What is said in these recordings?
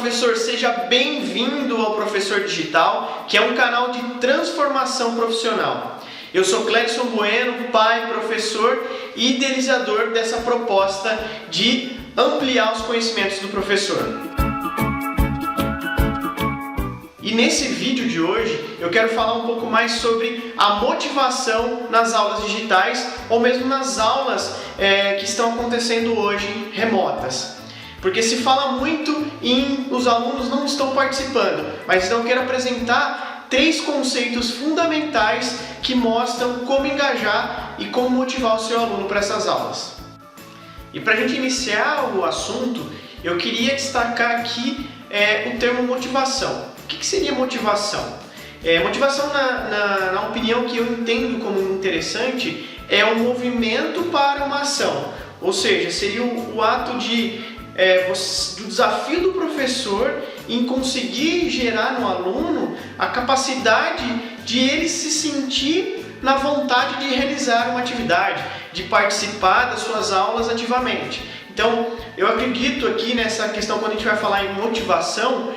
professor, seja bem-vindo ao Professor Digital, que é um canal de transformação profissional. Eu sou Cledson Bueno, pai, professor e idealizador dessa proposta de ampliar os conhecimentos do professor. E nesse vídeo de hoje eu quero falar um pouco mais sobre a motivação nas aulas digitais ou mesmo nas aulas que estão acontecendo hoje remotas. Porque se fala muito em os alunos não estão participando, mas então eu quero apresentar 3 conceitos fundamentais que mostram como engajar e como motivar o seu aluno para essas aulas. E para a gente iniciar o assunto, eu queria destacar aqui o termo motivação. O que seria motivação? Motivação, na opinião que eu entendo como interessante, é um movimento para uma ação. Ou seja, seria o ato do desafio do professor em conseguir gerar no aluno a capacidade de ele se sentir na vontade de realizar uma atividade, de participar das suas aulas ativamente. Então, eu acredito aqui nessa questão, quando a gente vai falar em motivação,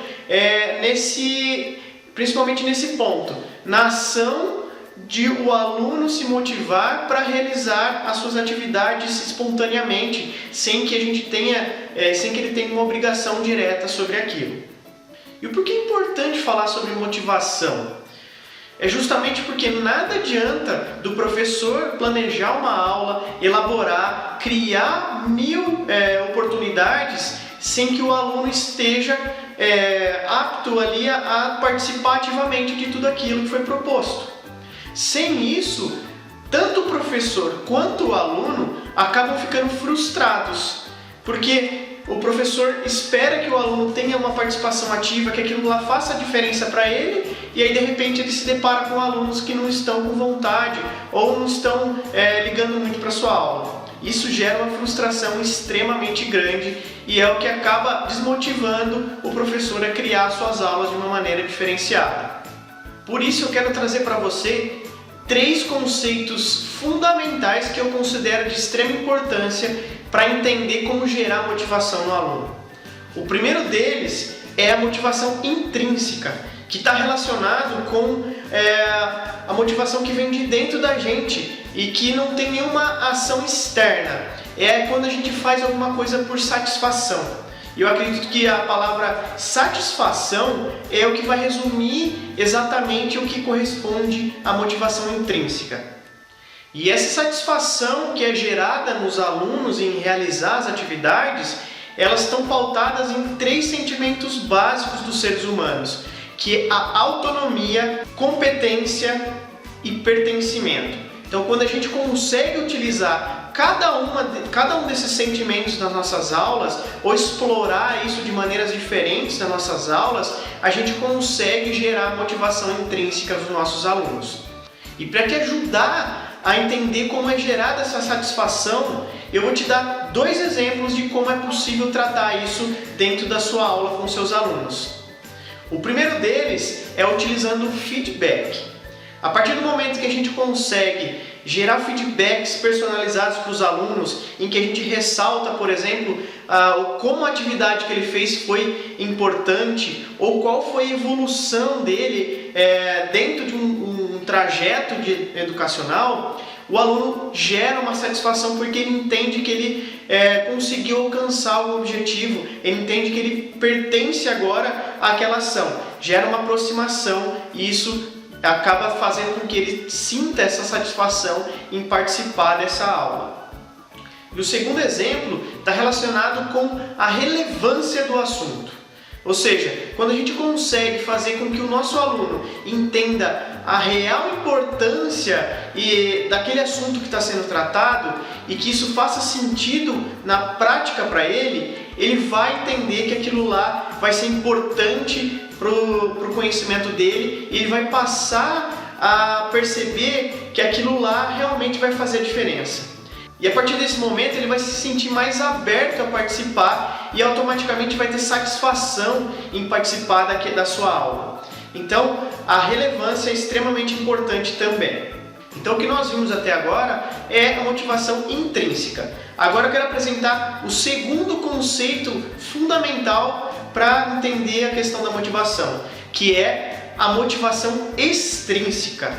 principalmente nesse ponto, na ação de o aluno se motivar para realizar as suas atividades espontaneamente, sem que ele tenha uma obrigação direta sobre aquilo. E por que é importante falar sobre motivação? É justamente porque nada adianta do professor planejar uma aula, elaborar, criar 1000 oportunidades sem que o aluno esteja apto ali a participar ativamente de tudo aquilo que foi proposto. Sem isso, tanto o professor quanto o aluno acabam ficando frustrados, porque o professor espera que o aluno tenha uma participação ativa, que aquilo lá faça a diferença para ele, e aí de repente ele se depara com alunos que não estão com vontade ou não estão ligando muito para a sua aula. Isso gera uma frustração extremamente grande e é o que acaba desmotivando o professor a criar suas aulas de uma maneira diferenciada. Por isso eu quero trazer para você 3 conceitos fundamentais que eu considero de extrema importância para entender como gerar motivação no aluno. O primeiro deles é a motivação intrínseca, que está relacionado com a motivação que vem de dentro da gente e que não tem nenhuma ação externa. É quando a gente faz alguma coisa por satisfação. E eu acredito que a palavra satisfação é o que vai resumir exatamente o que corresponde à motivação intrínseca. E essa satisfação que é gerada nos alunos em realizar as atividades, elas estão pautadas em 3 sentimentos básicos dos seres humanos, que é a autonomia, competência e pertencimento. Então, quando a gente consegue utilizar cada um desses sentimentos nas nossas aulas, ou explorar isso de maneiras diferentes nas nossas aulas, a gente consegue gerar motivação intrínseca nos nossos alunos. E para te ajudar a entender como é gerada essa satisfação, eu vou te dar 2 exemplos de como é possível tratar isso dentro da sua aula com seus alunos. O primeiro deles é utilizando o feedback. A partir do momento que a gente consegue gerar feedbacks personalizados para os alunos, em que a gente ressalta, por exemplo, como a atividade que ele fez foi importante ou qual foi a evolução dele dentro de um trajeto educacional, o aluno gera uma satisfação porque ele entende que ele conseguiu alcançar o objetivo, ele entende que ele pertence agora àquela ação, gera uma aproximação e isso acaba fazendo com que ele sinta essa satisfação em participar dessa aula. E o segundo exemplo está relacionado com a relevância do assunto. Ou seja, quando a gente consegue fazer com que o nosso aluno entenda a real importância daquele assunto que está sendo tratado e que isso faça sentido na prática para ele, ele vai entender que aquilo lá vai ser importante para o conhecimento dele e ele vai passar a perceber que aquilo lá realmente vai fazer a diferença. E a partir desse momento ele vai se sentir mais aberto a participar e automaticamente vai ter satisfação em participar da sua aula. Então, a relevância é extremamente importante também. Então, o que nós vimos até agora é a motivação intrínseca. Agora eu quero apresentar o segundo conceito fundamental para entender a questão da motivação, que é a motivação extrínseca,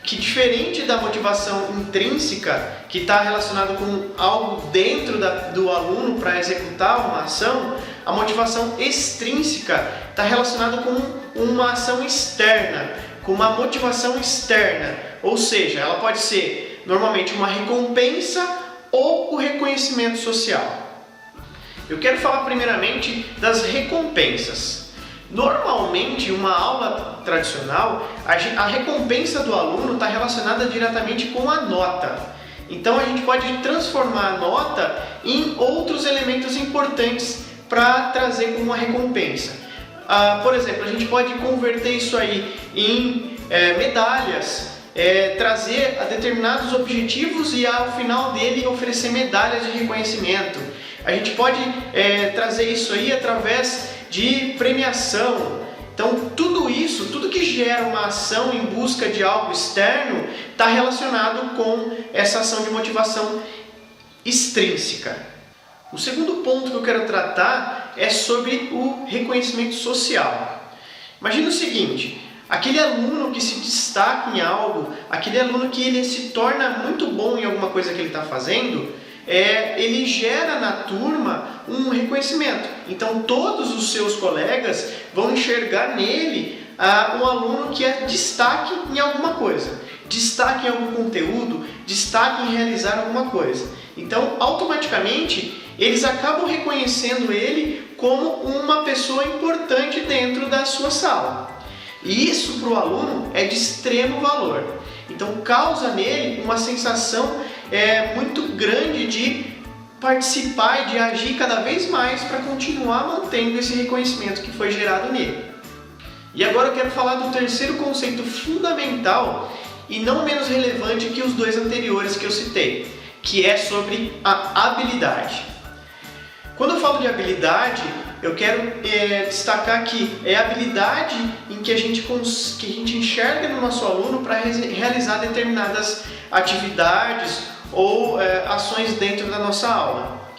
que diferente da motivação intrínseca, que está relacionada com algo dentro do aluno para executar uma ação, a motivação extrínseca está relacionada com uma ação externa, com uma motivação externa, ou seja, ela pode ser normalmente uma recompensa ou o reconhecimento social. Eu quero falar primeiramente das recompensas. Normalmente, uma aula tradicional, a recompensa do aluno está relacionada diretamente com a nota. Então, a gente pode transformar a nota em outros elementos importantes para trazer como uma recompensa. Por exemplo, a gente pode converter isso aí em medalhas, trazer determinados objetivos e ao final dele oferecer medalhas de reconhecimento. A gente pode trazer isso aí através de premiação. Então, tudo isso, tudo que gera uma ação em busca de algo externo, está relacionado com essa ação de motivação extrínseca. O segundo ponto que eu quero tratar é sobre o reconhecimento social. Imagina o seguinte, aquele aluno que se destaca em algo, aquele aluno que ele se torna muito bom em alguma coisa que ele está fazendo, ele gera na turma um reconhecimento. Então todos os seus colegas vão enxergar nele um aluno que é destaque em alguma coisa, destaque em algum conteúdo, destaque em realizar alguma coisa. Então automaticamente eles acabam reconhecendo ele como uma pessoa importante dentro da sua sala. E isso para o aluno é de extremo valor. Então causa nele uma sensação muito grande de participar e de agir cada vez mais para continuar mantendo esse reconhecimento que foi gerado nele. E agora eu quero falar do terceiro conceito fundamental e não menos relevante que os dois anteriores que eu citei, que é sobre a habilidade. Quando eu falo de habilidade, eu quero destacar que é a habilidade em que a gente enxerga no nosso aluno para realizar determinadas atividades ou ações dentro da nossa aula.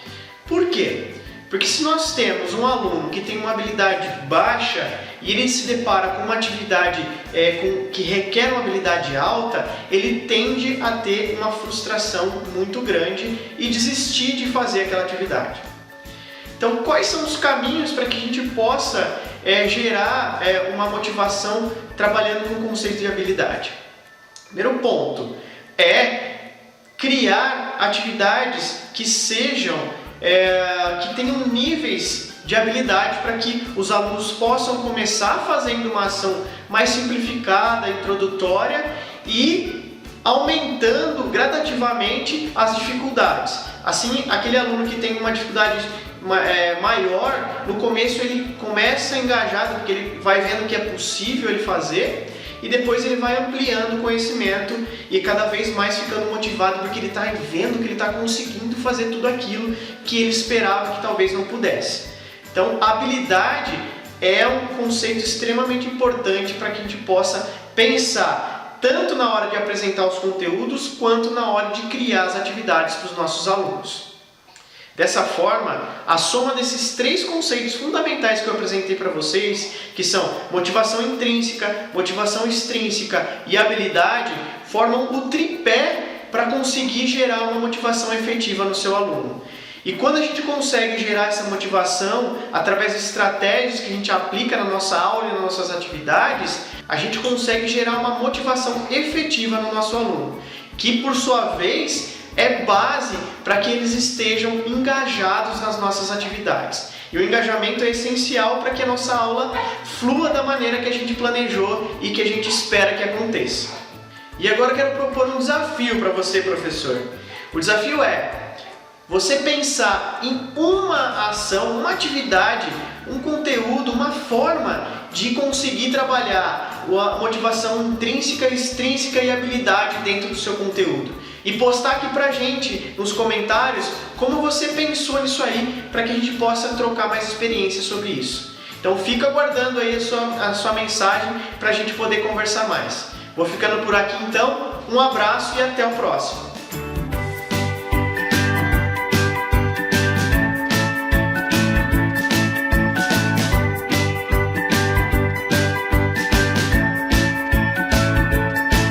Por quê? Porque se nós temos um aluno que tem uma habilidade baixa e ele se depara com uma atividade que requer uma habilidade alta, ele tende a ter uma frustração muito grande e desistir de fazer aquela atividade. Então, quais são os caminhos para que a gente possa gerar uma motivação trabalhando com o conceito de habilidade? Primeiro ponto é criar atividades que sejam, que tenham níveis de habilidade para que os alunos possam começar fazendo uma ação mais simplificada, introdutória e aumentando gradativamente as dificuldades. Assim, aquele aluno que tem uma dificuldade maior, no começo ele começa engajado porque ele vai vendo que é possível ele fazer e depois ele vai ampliando o conhecimento e cada vez mais ficando motivado porque ele está vendo que ele está conseguindo fazer tudo aquilo que ele esperava que talvez não pudesse. Então, a habilidade é um conceito extremamente importante para que a gente possa pensar tanto na hora de apresentar os conteúdos quanto na hora de criar as atividades para os nossos alunos. Dessa forma, a soma desses três conceitos fundamentais que eu apresentei para vocês, que são motivação intrínseca, motivação extrínseca e habilidade, formam o tripé para conseguir gerar uma motivação efetiva no seu aluno. E quando a gente consegue gerar essa motivação através de estratégias que a gente aplica na nossa aula e nas nossas atividades, a gente consegue gerar uma motivação efetiva no nosso aluno, que por sua vez é base para que eles estejam engajados nas nossas atividades. E o engajamento é essencial para que a nossa aula flua da maneira que a gente planejou e que a gente espera que aconteça. E agora eu quero propor um desafio para você, professor. O desafio é você pensar em uma ação, uma atividade, um conteúdo, uma forma de conseguir trabalhar a motivação intrínseca, extrínseca e habilidade dentro do seu conteúdo. E postar aqui pra gente nos comentários como você pensou nisso aí, para que a gente possa trocar mais experiências sobre isso. Então fica aguardando aí a sua mensagem para a gente poder conversar mais. Vou ficando por aqui então, um abraço e até o próximo.